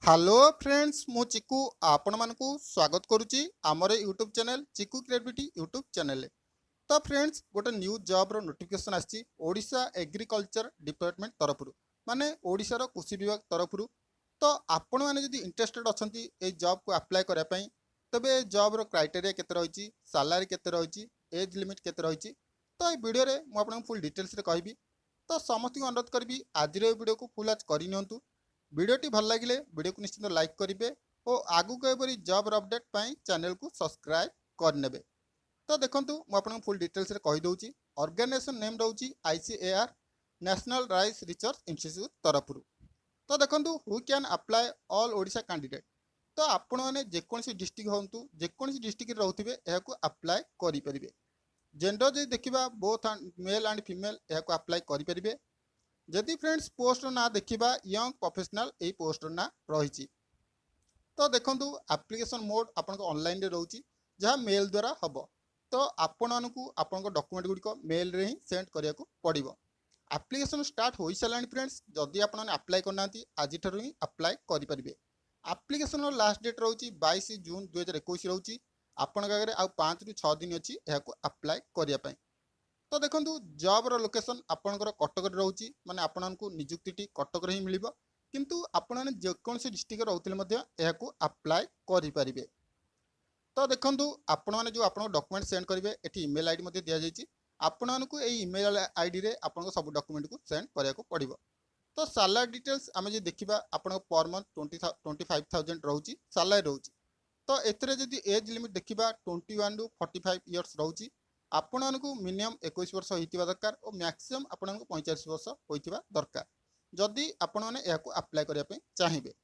Hello friends मु चिकू आपण मानकु स्वागत करुच्ची आमर YouTube channel Chiku creativity YouTube channel. तो फ्रेंड्स गोटे न्यू जॉब रो नोटिफिकेशन आसी ओडिशा एग्रीकल्चर डिपार्टमेंट तरफ माने ओडिशा रो कृषि विभाग तरफ। तो आपण मैंने जदि इंटरेस्टेड अछंती ए जॉब को अप्लाई करिया पई तबे जॉब रो क्राइटेरिया केते रहिछि, सैलरी केते रहिछि, एज लिमिट केते रहिछि, तो ए वीडियो रे मु आपन फुल डिटेल्स रे कहबी। तो समस्त अनुरोध करबी आज रे वीडियो को फुल आज करि नियंतु। वीडियोटी भल लगे वीडियो को निश्चित लाइक करेंगे और आगू एपरी जॉब अपडेट चैनल को सब्सक्राइब करने। तो देखो मुझे फुल डिटेल्स रे कहीदे। ऑर्गेनाइजेशन नेम रोची ICAR national rice research institute तरफ। तो देखो who can apply all Odisha candidate. तो आपण मैंने जेकोसी डिस्ट्रिक्ट हूँ जेकोसी डिस्ट्रिक्ट रोथे यह अप्लाई करेंगे। जेंडर जो देखा बोथ मेल एंड फीमेल यह अप्लाई करेंगे। जदि फ्रेंड्स पोस्ट ना देखा यंग प्रोफेशनल यही पोस्ट ना रही। तो देखो एप्लिकेशन मोड आपन ऑनलाइन रे रोची जहाँ मेल द्वारा हम। तो आपण आपन डॉक्यूमेंट गुड़िक मेल रे ही सेंड करिया को पड़िबो। एप्लिकेशन स्टार्ट हो सारा फ्रेंड्स जदि आपन अप्लाई करना आज ही अप्लाई करेंगे। एप्लिकेशन लास्ट डेट रोची 22 जून 2021 रोची। आपण आगे आउ 5 ରୁ 6 दिन अच्छी यह अप्लाई करने। तो देखो जॉब रो लोकेशन आपणकर कटक रोची माने आपको नियुक्ति कटक ही मिल किंतु आपण मैंने जेकोसी डिस्ट्रिक्ट रोते यह अप्लाई करेंगे। तो देखो आपण मैंने जो आप डॉक्यूमेंट सेंड करेंगे ये ईमेल आईडी दि जाइए। आपण मानक ईमेल आईडी रे आपन सब डॉक्यूमेंट को सेंड करिया को पड़िबो। तो सैलरी डिटेल्स आम जो देखा आपन पर मंथ 25,000 रोची सैलरी रोची। तो एथरे जदि एज लिमिट देखा 21 ରୁ 45 इयर्स रोची। आपण मिनिमम 21 वर्ष होइतिबा दरकार और मैक्सिमम आपण 45 वर्ष होइतिबा दरकार जदि आपण माने याको अप्लाई करिया पे चाहिबे।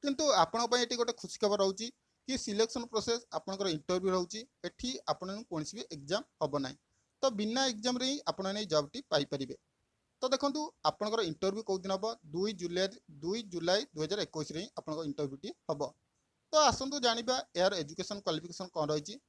किंतु आपण पय एटी गोटे खुशी खबर रहउची कि सिलेक्शन प्रोसेस आपनकर इंटरव्यू रहउची। एठी आपण कोनसी भी एग्जाम हबो नाही। तो बिना एग्जाम रे ही आपण माने जॉब टी पाई परिबे। तो देखंतु आपनकर इंटरव्यू को दिन हबो 2 जुलाई 2021 रे आपनकर इंटरव्यू टी हबो। तो आसंतु जानिबा यार एजुकेशन क्वालिफिकेशन कोन रहिची।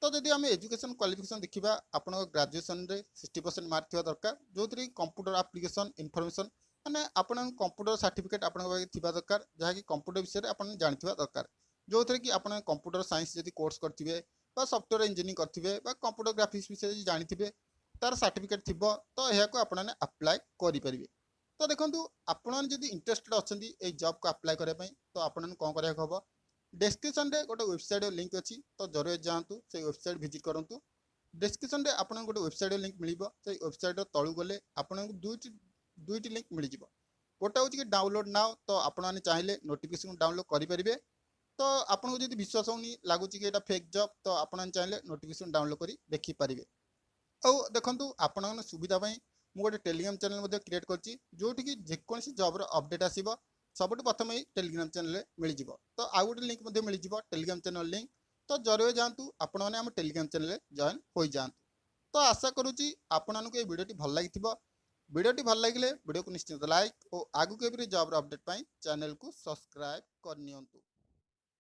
तो जदि आम एजुकेशन क्वालिफिकेशन देखा आप ग्रेजुएशन रे 60% मार्क थी दरकार जो थी कंप्यूटर एप्लिकेशन इनफॉरमेशन माने आपन कंप्यूटर सर्टिफिकेट आपन थिबा दरकार जहाँकि कंप्यूटर विषय आपन जानिथिबा दरकार जो थी कि आपन कंप्यूटर साइंस जदि कोर्स करथिबे बा सॉफ्टवेयर इंजीनियरिंग करथिबे बा कंप्यूटर ग्राफिक्स विषय जदि जानिथिबे तार सर्टिफिकेट थिबो तो यह को आपन अप्लाई करि परिबे। तो देखंतु आपन जदि इंटरेस्टेड अछंती ए जॉब को अप्लाई करे पई तो आपन कोन करिया हबो डिस्क्रिप्शन रे गोटे वेबसाइट लिंक अच्छी तो जरूर जातु से वेबसाइट विजिट करूँ। डिस्क्रिप्शन रे आपन गोटे वेबसाइट लिंक मिल से वेबसाइट तलू गले आपन दुईटी लिंक मिल जाव। गोटे हूँ कि डाउनलोड नाउ तो आपने चाहिए नोटिफिकेशन डाउनलोड करेंगे। तो आपको जब विश्वास होनी लगुच कि फेक जॉब तो आपने चाहिए नोटिफिकेशन डाउनलोड कर देखिपारे। और देखो आपण सुविधा मुझे गोटे टेलीग्राम चैनल क्रिएट करछि जोटि जेकोसी जॉब अपडेट आसो सबुठ प्रथम ही टेलीग्राम चैनल मिल जाव। तो आउ गोटे लिंक मिल जाव टेलीग्राम चैनल लिंक तो जरूर जातु आपण मैंने आम टेलीग्राम चैनल जॉइन हो जातु। तो आशा करुच्ची आपण ये वीडियो भल लगी वीडियो भल लगे वीडियो को निश्चित लाइक और आगू के जॉब अपडेट चैनल को सब्सक्राइब करनियंतु।